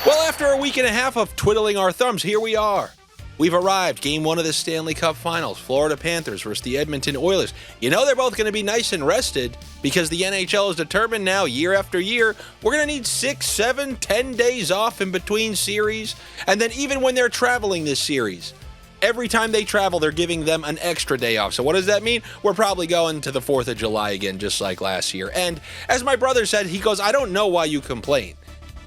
Well, after a week and a half of twiddling our thumbs, here we are. We've arrived. Game 1 of the Stanley Cup Finals. Florida Panthers versus the Edmonton Oilers. You know they're both going to be nice and rested because the NHL is determined now, year after year, we're going to need 6, 7, 10 days off in between series. And then even when they're traveling this series, every time they travel, they're giving them an extra day off. So what does that mean? We're probably going to the 4th of July again, just like last year. And as my brother said, he goes, I don't know why you complain.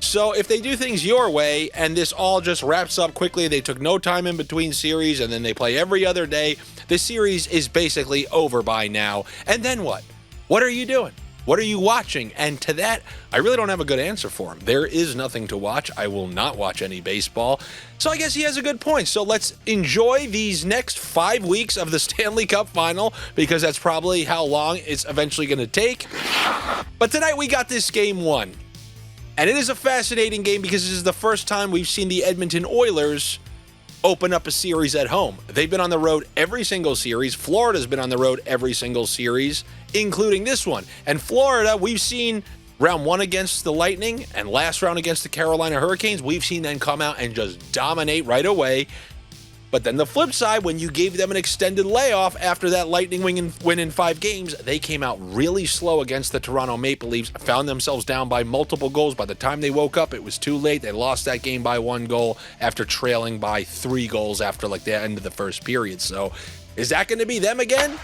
So if they do things your way and this all just wraps up quickly, they took no time in between series and then they play every other day, the series is basically over by now. And then what? What are you doing? What are you watching? And to that, I really don't have a good answer for him. There is nothing to watch. I will not watch any baseball. So I guess he has a good point. So let's enjoy these next 5 weeks of the Stanley Cup Final because that's probably how long it's eventually going to take. But tonight we got this Game 1. And it is a fascinating game because this is the first time we've seen the Edmonton Oilers open up a series at home. They've been on the road every single series. Florida's been on the road every single series, including this one. And Florida, we've seen round 1 against the Lightning and last round against the Carolina Hurricanes. We've seen them come out and just dominate right away. But then the flip side, when you gave them an extended layoff after that Lightning win in 5 games, they came out really slow against the Toronto Maple Leafs, found themselves down by multiple goals. By the time they woke up, it was too late. They lost that game by 1 goal after trailing by 3 goals after like the end of the first period. So is that going to be them again?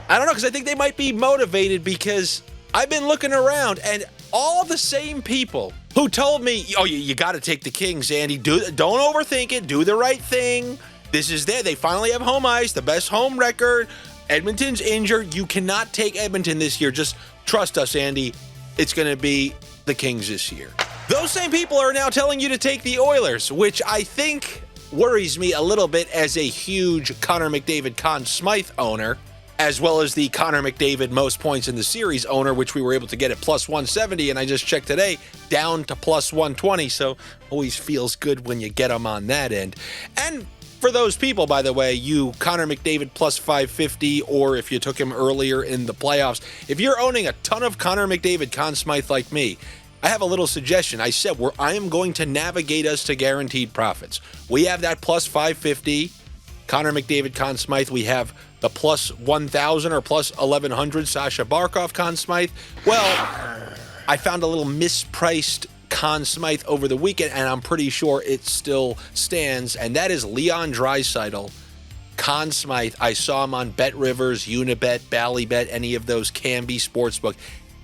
I don't know, because I think they might be motivated because I've been looking around and all the same people who told me, oh, you got to take the Kings, Andy. Don't overthink it. Do the right thing. This is there. They finally have home ice, the best home record. Edmonton's injured. You cannot take Edmonton this year. Just trust us, Andy. It's going to be the Kings this year. Those same people are now telling you to take the Oilers, which I think worries me a little bit as a huge Connor McDavid, Conn Smythe owner, as well as the Connor McDavid most points in the series owner, which we were able to get at plus 170, and I just checked today, down to plus 120, so always feels good when you get them on that end. And for those people, by the way, you Connor McDavid plus 550, or if you took him earlier in the playoffs, if you're owning a ton of Connor McDavid, Conn Smythe like me, I have a little suggestion. I said I am going to navigate us to guaranteed profits. We have that plus 550, Connor McDavid, Conn Smythe. We have the plus 1,000 or plus 1,100, Sasha Barkov, Conn Smythe. Well, I found a little mispriced Conn Smythe over the weekend, and I'm pretty sure it still stands, and that is Leon Draisaitl, Conn Smythe. I saw him on Bet Rivers, Unibet, Ballybet, any of those Canby Sportsbook.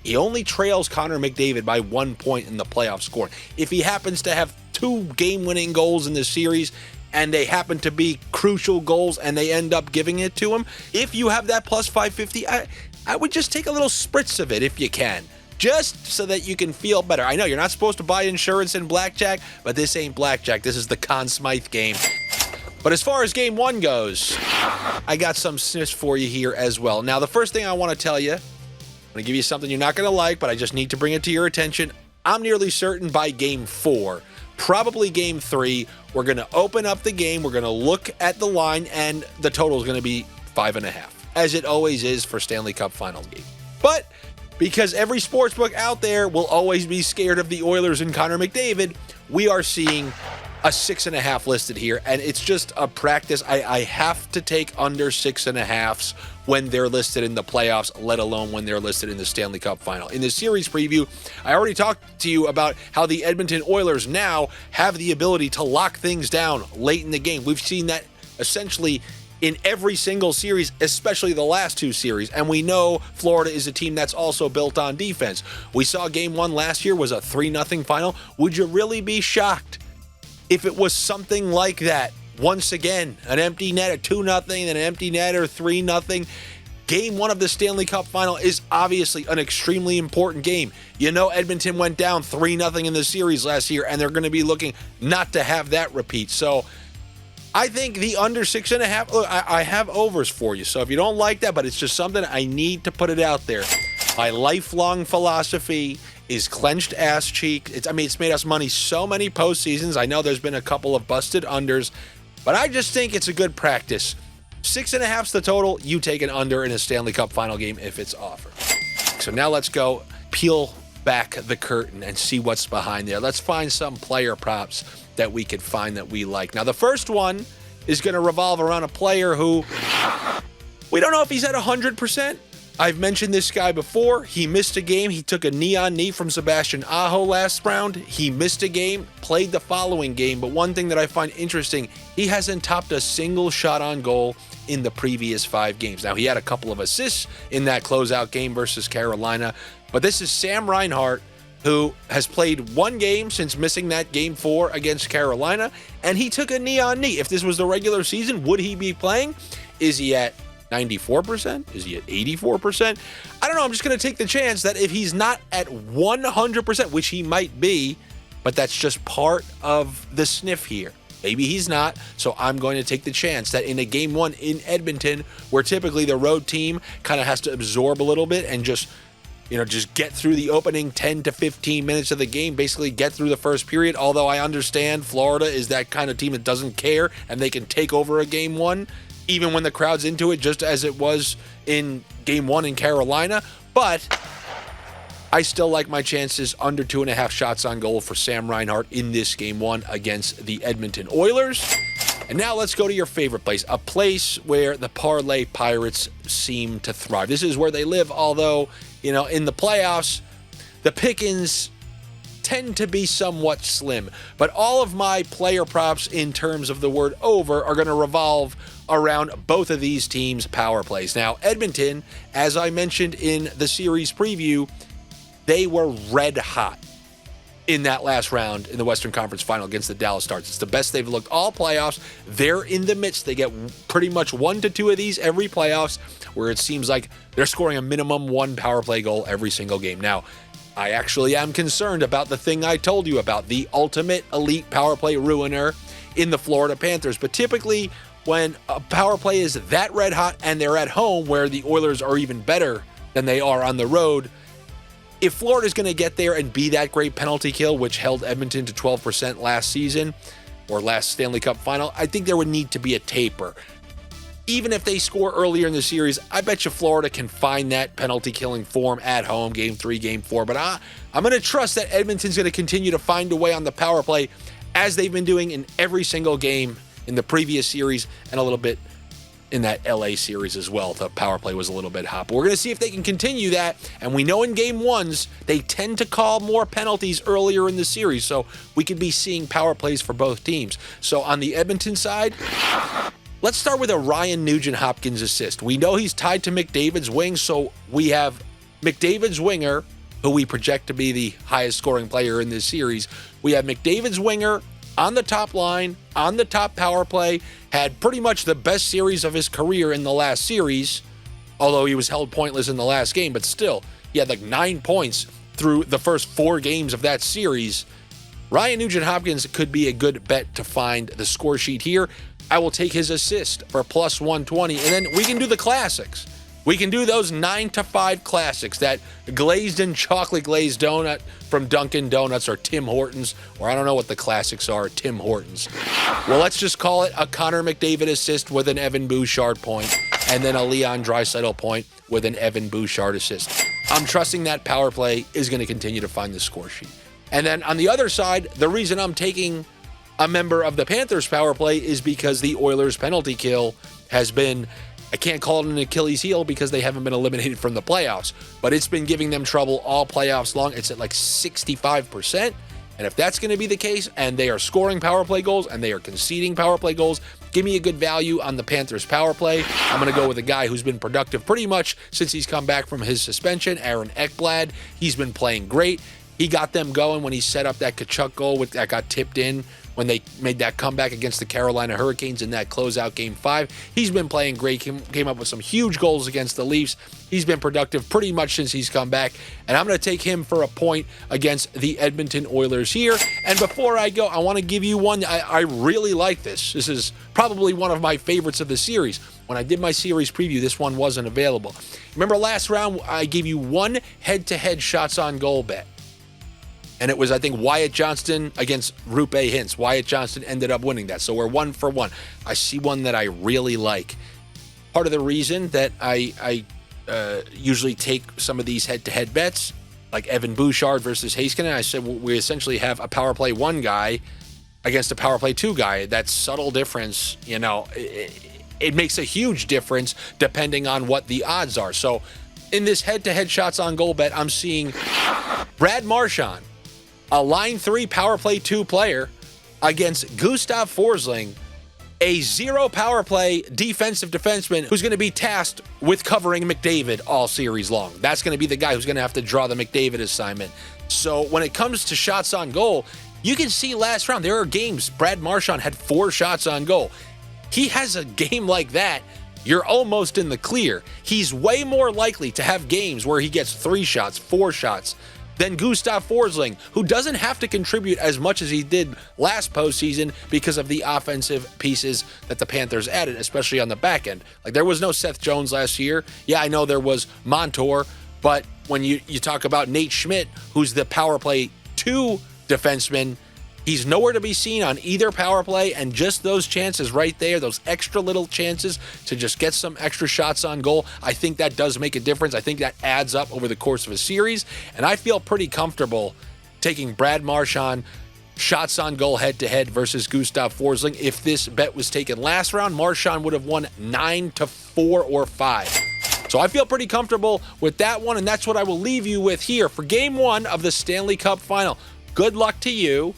He only trails Connor McDavid by 1 point in the playoff score. If he happens to have 2 game-winning goals in this series, and they happen to be crucial goals, and they end up giving it to him, if you have that plus 550, I would just take a little spritz of it if you can. Just so that you can feel better. I know you're not supposed to buy insurance in blackjack, but this ain't blackjack. This is the Conn Smythe game. But as far as Game 1 goes, I got some sniffs for you here as well. Now, the first thing I want to tell you, I'm going to give you something you're not going to like, but I just need to bring it to your attention. I'm nearly certain by Game 4, probably Game 3, we're going to open up the game, we're going to look at the line, and the total is going to be 5.5, as it always is for Stanley Cup Finals game. But because every sportsbook out there will always be scared of the Oilers and Connor McDavid, we are seeing a 6.5 listed here, and it's just a practice. I have to take under 6.5s when they're listed in the playoffs, let alone when they're listed in the Stanley Cup Final. In the series preview, I already talked to you about how the Edmonton Oilers now have the ability to lock things down late in the game. We've seen that essentially in every single series, especially the last 2 series. And we know Florida is a team that's also built on defense. We saw Game 1 last year was a 3-0 final. Would you really be shocked if it was something like that? Once again, an empty net, a 2-0, then an empty net or 3-0. Game 1 of the Stanley Cup Final is obviously an extremely important game. You know Edmonton went down 3-0 in the series last year, and they're going to be looking not to have that repeat. So I think the under 6.5, look, I have overs for you. So if you don't like that, but it's just something I need to put it out there. My lifelong philosophy is clenched ass cheek. It's made us money so many postseasons. I know there's been a couple of busted unders, but I just think it's a good practice. 6.5's the total. You take an under in a Stanley Cup Final game if it's offered. So now let's go peel back the curtain and see what's behind there. Let's find some player props that we could find that we like. Now, the first one is going to revolve around a player who we don't know if he's at 100%. I've mentioned this guy before. He missed a game. He took a knee-on-knee from Sebastian Aho last round. He missed a game, played the following game. But one thing that I find interesting, he hasn't topped a single shot on goal in the previous 5 games. Now, he had a couple of assists in that closeout game versus Carolina. But this is S.Reinhart, who has played 1 game since missing that game 4 against Carolina. And he took a knee-on-knee. If this was the regular season, would he be playing? Is he at 94%? Is he at 84%? I don't know. I'm just going to take the chance that if he's not at 100%, which he might be, but that's just part of the sniff here. Maybe he's not, so I'm going to take the chance that in a game 1 in Edmonton, where typically the road team kind of has to absorb a little bit and just get through the opening 10 to 15 minutes of the game, basically get through the first period, although I understand Florida is that kind of team that doesn't care and they can take over a game 1. Even when the crowd's into it, just as it was in game 1 in Carolina. But I still like my chances under 2.5 shots on goal for S.Reinhart in this game 1 against the Edmonton Oilers. And now let's go to your favorite place, a place where the Parlay Pirates seem to thrive. This is where they live, although, in the playoffs, the pickings tend to be somewhat slim. But all of my player props in terms of the word over are going to revolve around both of these teams' power plays. Now, Edmonton, as I mentioned in the series preview, they were red hot in that last round in the Western Conference Final against the Dallas Stars. It's the best they've looked all playoffs. They're in the midst. They get pretty much 1 to 2 of these every playoffs, where it seems like they're scoring a minimum 1 power play goal every single game. Now, I actually am concerned about the thing I told you about, the ultimate elite power play ruiner in the Florida Panthers. But typically, when a power play is that red hot and they're at home, where the Oilers are even better than they are on the road, if Florida's going to get there and be that great penalty kill, which held Edmonton to 12% last season or last Stanley Cup final, I think there would need to be a taper. Even if they score earlier in the series, I bet you Florida can find that penalty killing form at home, game 3, game 4. But I'm going to trust that Edmonton's going to continue to find a way on the power play, as they've been doing in every single game in the previous series and a little bit in that LA series as well. The power play was a little bit hot. But we're going to see if they can continue that. And we know in game 1s, they tend to call more penalties earlier in the series. So we could be seeing power plays for both teams. So on the Edmonton side, let's start with a Ryan Nugent-Hopkins assist. We know he's tied to McDavid's wing, so we have McDavid's winger, who we project to be the highest scoring player in this series. We have McDavid's winger on the top line, on the top power play, had pretty much the best series of his career in the last series, although he was held pointless in the last game, but still, he had like 9 points through the first 4 games of that series. Ryan Nugent-Hopkins could be a good bet to find the score sheet here. I will take his assist for plus 120, and then we can do the classics. We can do those 9 to 5 classics, that glazed and chocolate glazed donut from Dunkin' Donuts or Tim Hortons, or I don't know what the classics are, Tim Hortons. Well, let's just call it a Connor McDavid assist with an Evan Bouchard point, and then a Leon Draisaitl point with an Evan Bouchard assist. I'm trusting that power play is going to continue to find the score sheet. And then on the other side, the reason I'm taking a member of the Panthers power play is because the Oilers penalty kill has been, I can't call it an Achilles heel because they haven't been eliminated from the playoffs, but it's been giving them trouble all playoffs long. It's at like 65%. And if that's going to be the case, and they are scoring power play goals and they are conceding power play goals, give me a good value on the Panthers power play. I'm going to go with a guy who's been productive pretty much since he's come back from his suspension, A.Ekblad. He's been playing great. He got them going when he set up that Kachuk goal that got tipped in when they made that comeback against the Carolina Hurricanes in that closeout game 5. He's been playing great, came up with some huge goals against the Leafs. He's been productive pretty much since he's come back, and I'm going to take him for a point against the Edmonton Oilers here. And before I go, I want to give you one. I really like this. This is probably one of my favorites of the series. When I did my series preview, this one wasn't available. Remember last round, I gave you one head-to-head shots on goal bet. And it was, I think, Wyatt Johnston against Rupe Hintz. Wyatt Johnston ended up winning that. So we're 1 for 1. I see one that I really like. Part of the reason that I usually take some of these head-to-head bets like Evan Bouchard versus Heiskanen. I said we essentially have a power play 1 guy against a power play 2 guy. That subtle difference, it makes a huge difference depending on what the odds are. So in this head-to-head shots on goal bet, I'm seeing Brad Marchand, a line 3 power play 2 player, against Gustav Forsling, a 0 power play defensive defenseman who's going to be tasked with covering McDavid all series long. That's going to be the guy who's going to have to draw the McDavid assignment. So when it comes to shots on goal, you can see last round, there are games Brad Marchand had 4 shots on goal. He has a game like that, you're almost in the clear. He's way more likely to have games where he gets 3 shots, 4 shots, than Gustav Forsling, who doesn't have to contribute as much as he did last postseason because of the offensive pieces that the Panthers added, especially on the back end. Like, there was no Seth Jones last year. Yeah, I know there was Montour, but when you talk about Nate Schmidt, who's the power play 2 defenseman, he's nowhere to be seen on either power play, and just those chances right there, those extra little chances to just get some extra shots on goal, I think that does make a difference. I think that adds up over the course of a series, and I feel pretty comfortable taking Brad Marchand shots on goal head-to-head versus Gustav Forsling. If this bet was taken last round, Marchand would have won 9-4 or 5. So I feel pretty comfortable with that one, and that's what I will leave you with here for Game 1 of the Stanley Cup Final. Good luck to you.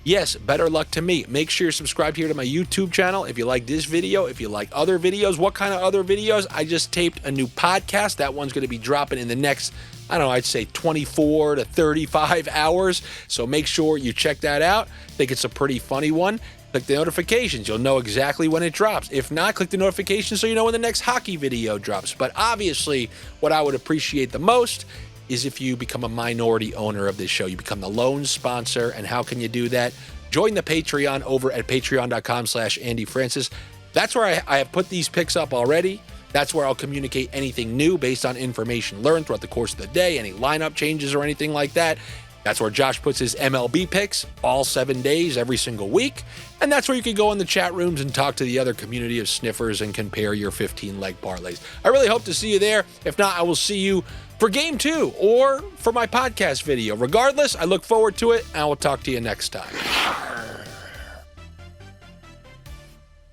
Yes, better luck to me. Make sure you're subscribed here to my YouTube channel. If you like this video, if you like other videos, what kind of other videos? I just taped a new podcast. That one's going to be dropping in the next, I don't know, I'd say 24 to 35 hours. So make sure you check that out. I think it's a pretty funny one. Click the notifications. You'll know exactly when it drops. If not, click the notifications so you know when the next hockey video drops. But obviously, what I would appreciate the most is if you become a minority owner of this show. You become the lone sponsor. And how can you do that? Join the Patreon over at patreon.com/Andy Francess. That's where I have put these picks up already. That's where I'll communicate anything new based on information learned throughout the course of the day, any lineup changes or anything like that. That's where Josh puts his MLB picks all 7 days, every single week. And that's where you can go in the chat rooms and talk to the other community of sniffers and compare your 15-leg parlays. I really hope to see you there. If not, I will see you for Game 2 or for my podcast video. Regardless, I look forward to it, and I will talk to you next time.